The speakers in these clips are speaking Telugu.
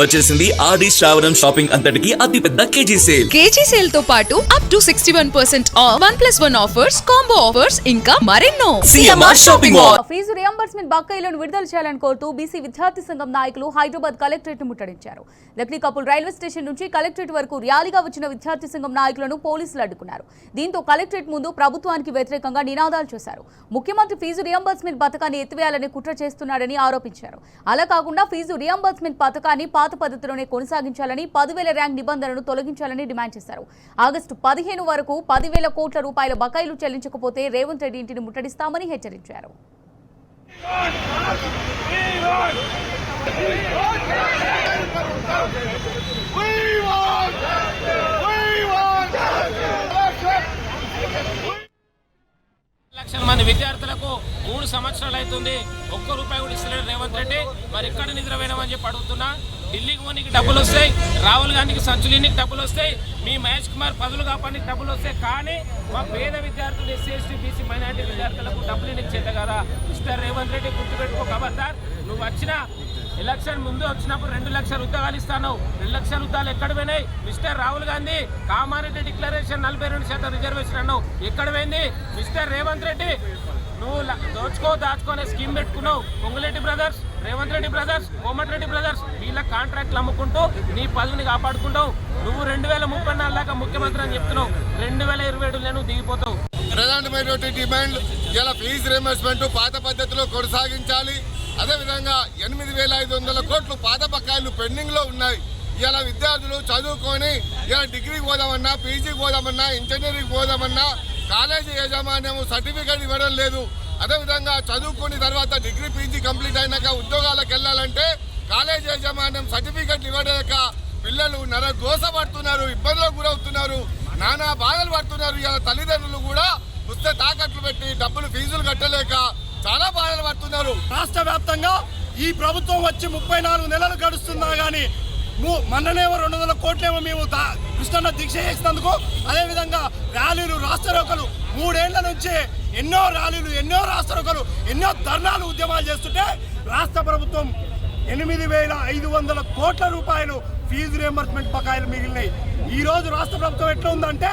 వచ్చేసింది ఆది శ్రావణం షాపింగ్ అంతటికి అతిపెద్ద కేజీ సేల్ తో పాటు up to 61% off 1+1 offers, combo offers ఇంకా మరెన్నో. CMR shopping mall. Fee reimbursement బకాయిలను విడుదల చేయాలని కోరుతూ బీసీ విద్యార్థి సంఘం నాయకులు హైదరాబాద్ కలెక్టరేట్ ను ముట్టడించారు. లక్నీకపుల్ రైల్వే స్టేషన్ నుంచి కలెక్టరేట్ వరకు ర్యాలీగా వచ్చిన విద్యార్థి సంఘం నాయకులను పోలీసులు అడ్డుకున్నారు. దీంతో కలెక్టరేట్ ముందు ప్రభుత్వానికి వ్యతిరేకంగా నినాదాలు చేశారు. ముఖ్యమంత్రి ఫీజు రియంబర్స్మెంట్ పథకాన్ని ఎత్తివేయాలని కుట్ర చేస్తున్నారని ఆరోపించారు. అలా కాకుండా ఫీజు రియంబర్స్మెంట్ పథకాన్ని పాత పద్ధతిలోనే కొనసాగించాలని, 10,000 ర్యాంక్ నిబంధనను తొలగించాలని డిమాండ్ చేశారు. ఆగస్టు 15 వరకు 10,000 కోట్ల రూపాయల బకాయిలు చెల్లించకపోతే రేవంత్ రెడ్డి ఇంటిని ముట్టడిస్తామని హెచ్చరించారు. లక్షల మంది విద్యార్థులకు 3 సంవత్సరాలు అవుతుంది, ఒక్క రూపాయి కూడా ఇస్తలేడు రేవంత్ రెడ్డి. మరి ఎక్కడ నిద్రపోయినామని చెప్పి అడుగుతున్నా. ఢిల్లీకి పోనీకి డబ్బులు వస్తాయి, రాహుల్ గాంధీకి సంచులీనికి డబ్బులు వస్తాయి, మీ మహేష్ కుమార్ పదులు కాపానికి డబ్బులు వస్తాయి. కానీ మా పేద విద్యార్థులు, ఎస్సీ ఎస్టీ బీసీ మైనార్టీ విద్యార్థులకు డబ్బులు నీకు చేత కదా. మిస్టర్ రేవంత్ రెడ్డి గుర్తుపెట్టుకో ఖబర్దార్. నువ్వు వచ్చిన ఎలక్షన్ ముందు వచ్చినప్పుడు 2 లక్షల ఉద్యోగాలు ఇస్తాను. 2 లక్షల ఉద్యోగాలు ఎక్కడ పోయినాయి? Mister Rahul Gandhi Kamareddy declaration 42% reservation అన్నావు, ఎక్కడ పోయింది? మిస్టర్ రేవంత్ రెడ్డి నువ్వు దాచుకునే స్కీమ్ పెట్టుకున్నావు. Ponguleti brothers, Revanth Reddy brothers, Komatireddy brothers వీళ్ళ కాంట్రాక్ట్లు అమ్ముకుంటూ నీ పదవిని కాపాడుకుంటావు. నువ్వు 2034 దాకా ముఖ్యమంత్రి అని చెప్తున్నావు, 2027 నువ్వు దిగిపోతావు. ప్రధానమైనటువంటి డిమాండ్ ఇలా ఫీజు రియంబర్స్మెంట్ పాత పద్ధతిలో కొనసాగించాలి. అదేవిధంగా 8,500 కోట్లు పాత బకాయిలు పెండింగ్ లో ఉన్నాయి. ఇలా విద్యార్థులు చదువుకొని ఇలా డిగ్రీకి పోదామన్నా, పీజీకి పోదామన్నా, ఇంజనీరింగ్ పోదామన్నా కాలేజీ యాజమాన్యం సర్టిఫికేట్ ఇవ్వడం లేదు. అదేవిధంగా చదువుకుని తర్వాత డిగ్రీ పీజీ కంప్లీట్ అయినాక ఉద్యోగాలకు వెళ్ళాలంటే కాలేజీ యాజమాన్యం సర్టిఫికేట్లు ఇవ్వలేక పిల్లలు నరగోసపడుతున్నారు, ఇబ్బందులకు గురవుతున్నారు, నానా బాధలు పడుతున్నారు. ఇలా తల్లిదండ్రులు కూడా పుస్తక తాకట్లు పెట్టి డబ్బులు ఫీజులు కట్టలేక చాలా బాధలు పడుతున్నారు. రాష్ట్ర వ్యాప్తంగా ఈ ప్రభుత్వం వచ్చి 34 నెలలు గడుస్తున్నా కానీ మొన్ననేమో 200 కోట్లేమో మేము కృష్ణన్న దీక్ష చేసినందుకు, అదేవిధంగా ర్యాలీలు, రాస్తారోకలు 3 ఏళ్ల నుంచి ఎన్నో ర్యాలీలు, ఎన్నో రాస్తారోకలు, ఎన్నో ధర్నాలు, ఉద్యమాలు చేస్తుంటే రాష్ట్ర ప్రభుత్వం 8,500 కోట్ల రూపాయలు ఫీజు రియంబర్స్మెంట్ బకాయిలు మిగిలినాయి. ఈ రోజు రాష్ట్ర ప్రభుత్వం ఎట్లా ఉందంటే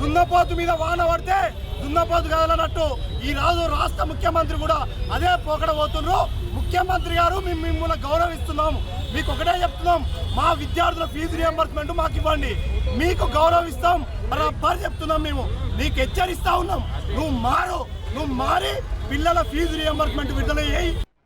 దున్నపోతు మీద వాన పడితే దున్నపోతు కదలనట్టు ఈ రోజు రాష్ట్ర ముఖ్యమంత్రి కూడా అదే పోకడ పోతున్నారు. ముఖ్యమంత్రి గారు మేము మిమ్మల్ని గౌరవిస్తున్నాము, మీకు ఒకటే చెప్తున్నాం, మా విద్యార్థుల ఫీజు రియంబర్స్మెంట్ మాకు ఇవ్వండి, మీకు గౌరవిస్తాం బరాబర్ చెప్తున్నాం. మేము నీకు హెచ్చరిస్తా ఉన్నాం, నువ్వు మారి పిల్లల ఫీజు రియంబర్స్మెంట్ విడుదల చేయి.